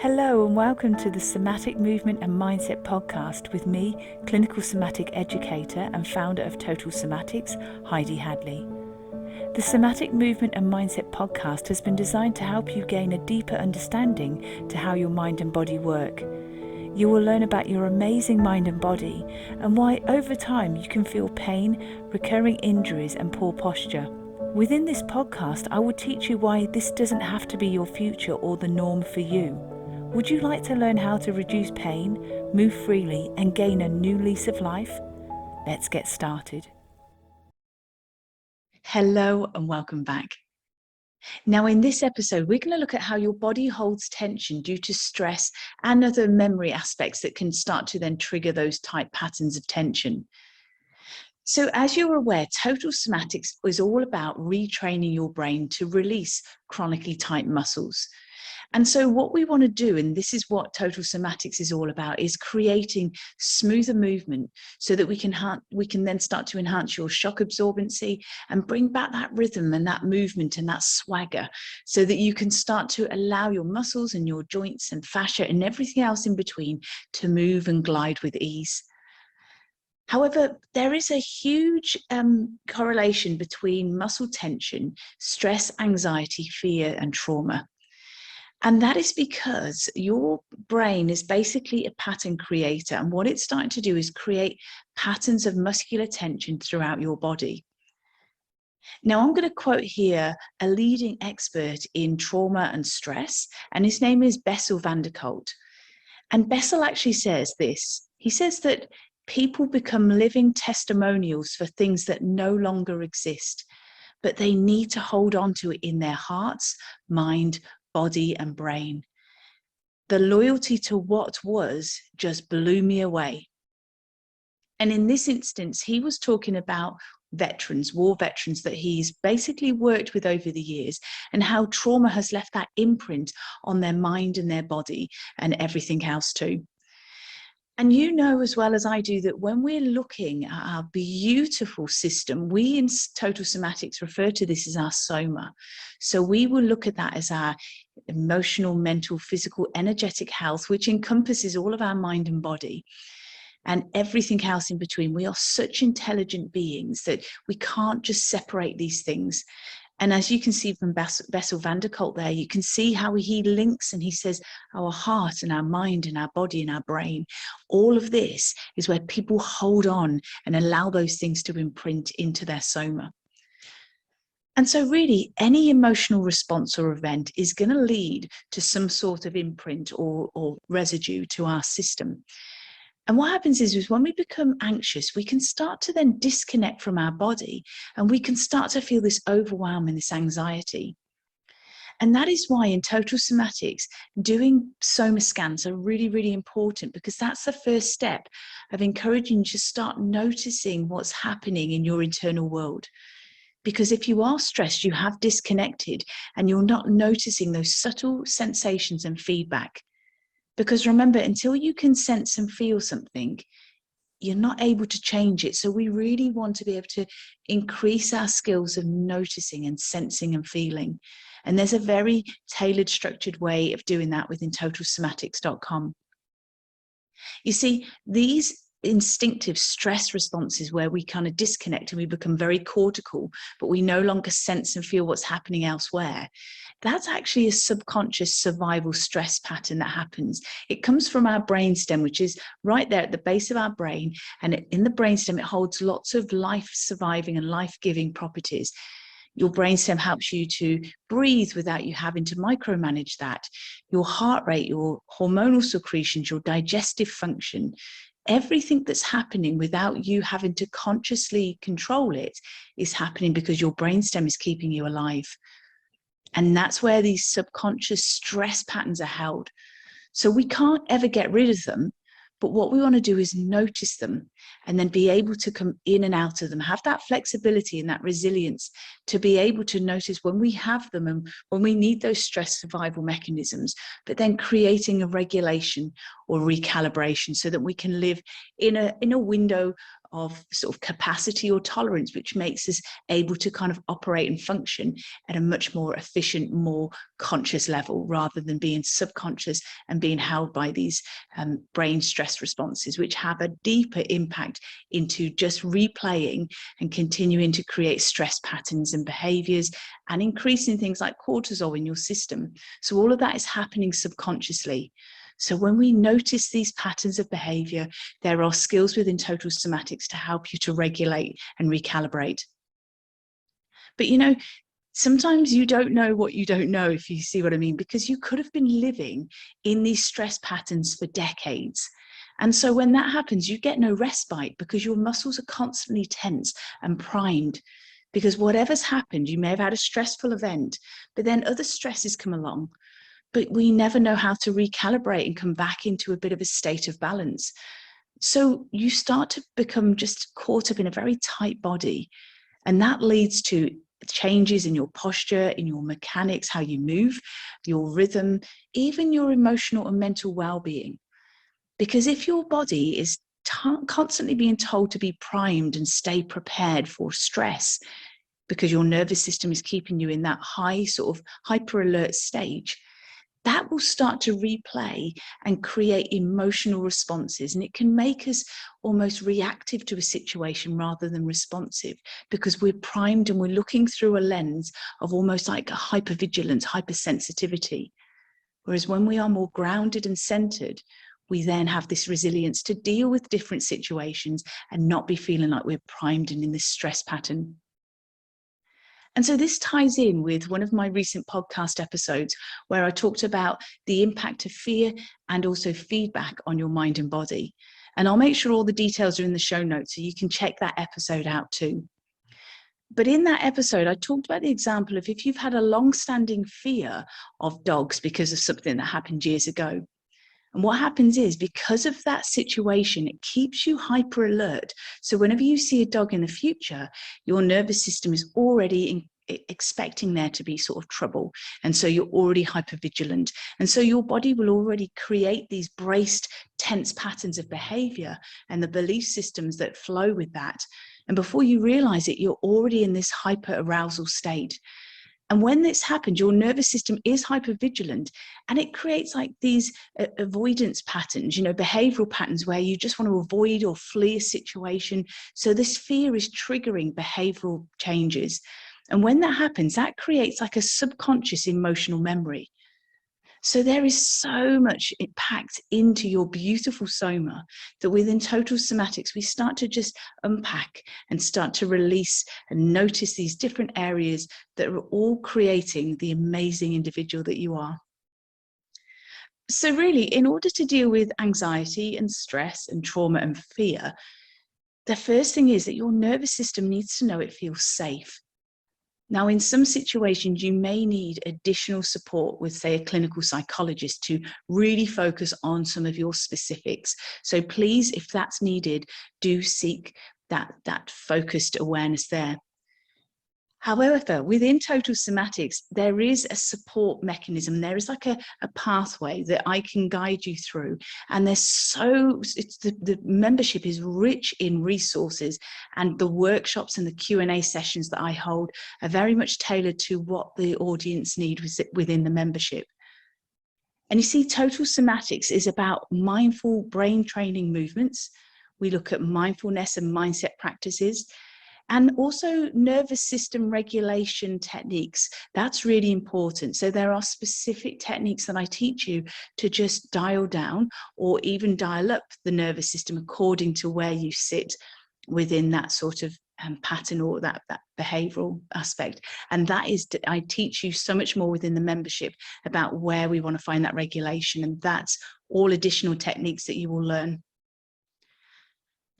Hello and welcome to the Somatic Movement and Mindset podcast with me, clinical somatic educator and founder of Total Somatics, Heidi Hadley. The Somatic Movement and Mindset podcast has been designed to help you gain a deeper understanding to how your mind and body work. You will learn about your amazing mind and body and why over time you can feel pain, recurring injuries and poor posture. Within this podcast, I will teach you why this doesn't have to be your future or the norm for you. Would you like to learn how to reduce pain, move freely, and gain a new lease of life? Let's get started. Hello and welcome back. Now in this episode, we're going to look at how your body holds tension due to stress and other memory aspects that can start to then trigger those tight patterns of tension. So as you're aware, Total Somatics is all about retraining your brain to release chronically tight muscles. And so what we want to do, and this is what Total Somatics is all about, is creating smoother movement so that we can then start to enhance your shock absorbency and bring back that rhythm and that movement and that swagger so that you can start to allow your muscles and your joints and fascia and everything else in between to move and glide with ease. However, there is a huge correlation between muscle tension, stress, anxiety, fear, and trauma. And that is because your brain is basically a pattern creator. And what it's starting to do is create patterns of muscular tension throughout your body. Now, I'm going to quote here a leading expert in trauma and stress, and his name is Bessel Van Der Kolk. And Bessel actually says this. He says that people become living testimonials for things that no longer exist, but they need to hold on to it in their hearts, mind, body and brain. The loyalty to what was just blew me away. And in this instance, he was talking about veterans, war veterans that he's basically worked with over the years and how trauma has left that imprint on their mind and their body and everything else too. And you know as well as I do that when we're looking at our beautiful system, we in Total Somatics refer to this as our soma. So we will look at that as our emotional, mental, physical, energetic health, which encompasses all of our mind and body and everything else in between. We are such intelligent beings that we can't just separate these things. And as you can see from Bessel Van Der Kolk there, you can see how he links and he says our heart and our mind and our body and our brain, all of this is where people hold on and allow those things to imprint into their soma. And so really any emotional response or event is going to lead to some sort of imprint or residue to our system. And what happens is when we become anxious, we can start to then disconnect from our body and we can start to feel this overwhelm and this anxiety. And that is why in Total Somatics, doing soma scans are really, really important because that's the first step of encouraging you to start noticing what's happening in your internal world. Because if you are stressed, you have disconnected and you're not noticing those subtle sensations and feedback. Because remember, until you can sense and feel something, you're not able to change it. So we really want to be able to increase our skills of noticing and sensing and feeling. And there's a very tailored, structured way of doing that within totalsomatics.com. You see, these instinctive stress responses where we kind of disconnect and we become very cortical, but we no longer sense and feel what's happening elsewhere. That's actually a subconscious survival stress pattern that happens. It comes from our brainstem, which is right there at the base of our brain. And in the brainstem, it holds lots of life-surviving and life-giving properties. Your brainstem helps you to breathe without you having to micromanage that. Your heart rate, your hormonal secretions, your digestive function, everything that's happening without you having to consciously control it is happening because your brainstem is keeping you alive. And that's where these subconscious stress patterns are held. So we can't ever get rid of them. But what we want to do is notice them and then be able to come in and out of them, have that flexibility and that resilience to be able to notice when we have them and when we need those stress survival mechanisms, but then creating a regulation or recalibration so that we can live in a window of sort of capacity or tolerance, which makes us able to kind of operate and function at a much more efficient, more conscious level, rather than being subconscious and being held by these brain stress responses, which have a deeper impact into just replaying and continuing to create stress patterns and behaviors and increasing things like cortisol in your system. So all of that is happening subconsciously. So when we notice these patterns of behavior, there are skills within Total Somatics to help you to regulate and recalibrate. But you know, sometimes you don't know what you don't know, if you see what I mean, because you could have been living in these stress patterns for decades. And so when that happens, you get no respite because your muscles are constantly tense and primed. Because whatever's happened, you may have had a stressful event, but then other stresses come along. But we never know how to recalibrate and come back into a bit of a state of balance. So you start to become just caught up in a very tight body. And that leads to changes in your posture, in your mechanics, how you move, your rhythm, even your emotional and mental well-being. Because if your body is constantly being told to be primed and stay prepared for stress, because your nervous system is keeping you in that high sort of hyper alert stage, that will start to replay and create emotional responses. And it can make us almost reactive to a situation rather than responsive, because we're primed and we're looking through a lens of almost like a hypervigilance, hypersensitivity. Whereas when we are more grounded and centered, we then have this resilience to deal with different situations and not be feeling like we're primed and in this stress pattern. And so this ties in with one of my recent podcast episodes where I talked about the impact of fear and also feedback on your mind and body. And I'll make sure all the details are in the show notes so you can check that episode out too. But in that episode, I talked about the example of if you've had a long-standing fear of dogs because of something that happened years ago. And what happens is, because of that situation, it keeps you hyper alert. So whenever you see a dog in the future, your nervous system is already expecting there to be sort of trouble. And so you're already hyper vigilant. And so your body will already create these braced, tense patterns of behavior and the belief systems that flow with that. And before you realize it, you're already in this hyper arousal state. And when this happens, your nervous system is hypervigilant, and it creates like these avoidance patterns, you know, behavioral patterns where you just want to avoid or flee a situation. So this fear is triggering behavioral changes. And when that happens, that creates like a subconscious emotional memory. So there is so much packed into your beautiful soma that within Total Somatics, we start to just unpack and start to release and notice these different areas that are all creating the amazing individual that you are. So really, in order to deal with anxiety and stress and trauma and fear, the first thing is that your nervous system needs to know it feels safe. Now, in some situations, you may need additional support with, say, a clinical psychologist to really focus on some of your specifics. So please, if that's needed, do seek that focused awareness there. However, within Total Somatics, there is a support mechanism. There is like a pathway that I can guide you through. And the membership is rich in resources, and the workshops and the Q&A sessions that I hold are very much tailored to what the audience need within the membership. And you see, Total Somatics is about mindful brain training movements. We look at mindfulness and mindset practices, and also nervous system regulation techniques. That's really important. So there are specific techniques that I teach you to just dial down or even dial up the nervous system according to where you sit within that sort of pattern or that behavioral aspect. And that is, I teach you so much more within the membership about where we want to find that regulation. And that's all additional techniques that you will learn.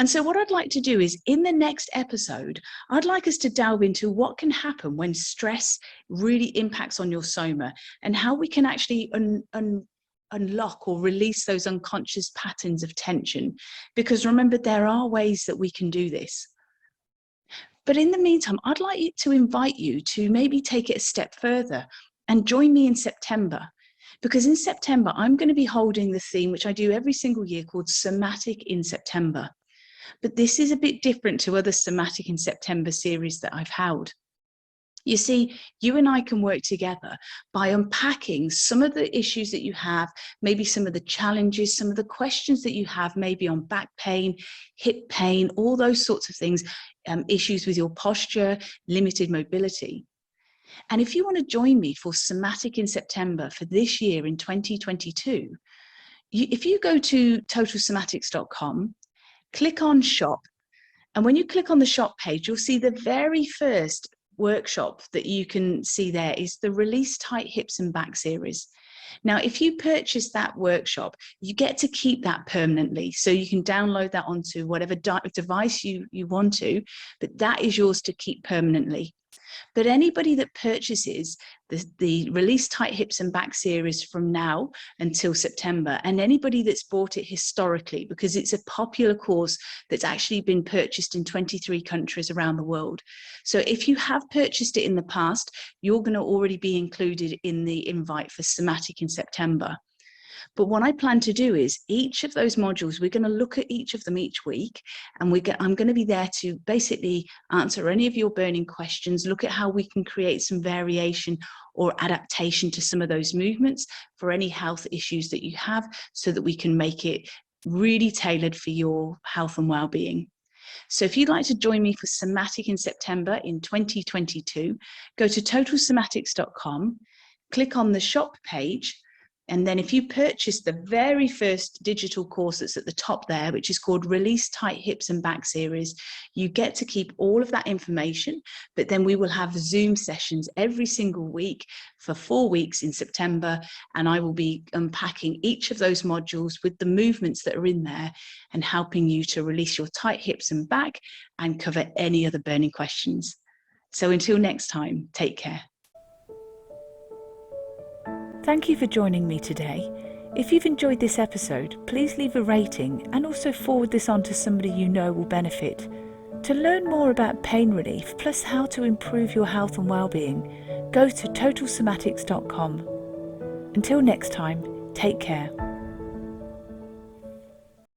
And so what I'd like to do is, in the next episode, I'd like us to delve into what can happen when stress really impacts on your soma and how we can actually unlock or release those unconscious patterns of tension. Because remember, there are ways that we can do this. But in the meantime, I'd like to invite you to maybe take it a step further and join me in September. Because in September, I'm going to be holding the theme, which I do every single year, called Somatic in September. But this is a bit different to other Somatic in September series that I've held. You see, you and I can work together by unpacking some of the issues that you have, maybe some of the challenges, some of the questions that you have, maybe on back pain, hip pain, all those sorts of things, issues with your posture, limited mobility. And if you want to join me for Somatic in September for this year in 2022, if you go to totalsomatics.com, click on shop, and when you click on the shop page, you'll see the very first workshop that you can see there is the Release Tight Hips and Back series. Now, if you purchase that workshop, you get to keep that permanently. So you can download that onto whatever device you want to, but that is yours to keep permanently. But anybody that purchases the Release Tight Hips and Back series from now until September, and anybody that's bought it historically, because it's a popular course that's actually been purchased in 23 countries around the world. So if you have purchased it in the past, you're going to already be included in the invite for Somatic in September. But what I plan to do is each of those modules, we're going to look at each of them each week, and I'm going to be there to basically answer any of your burning questions, look at how we can create some variation or adaptation to some of those movements for any health issues that you have, so that we can make it really tailored for your health and well-being. So if you'd like to join me for Somatic in September in 2022, go to totalsomatics.com, click on the shop page, and then if you purchase the very first digital course that's at the top there, which is called Release Tight Hips and Back series, you get to keep all of that information, but then we will have Zoom sessions every single week for 4 weeks in September, and I will be unpacking each of those modules with the movements that are in there and helping you to release your tight hips and back and cover any other burning questions. So until next time, take care. Thank you for joining me today. If you've enjoyed this episode, please leave a rating and also forward this on to somebody you know will benefit. To learn more about pain relief, plus how to improve your health and well-being, go to totalsomatics.com. Until next time, take care.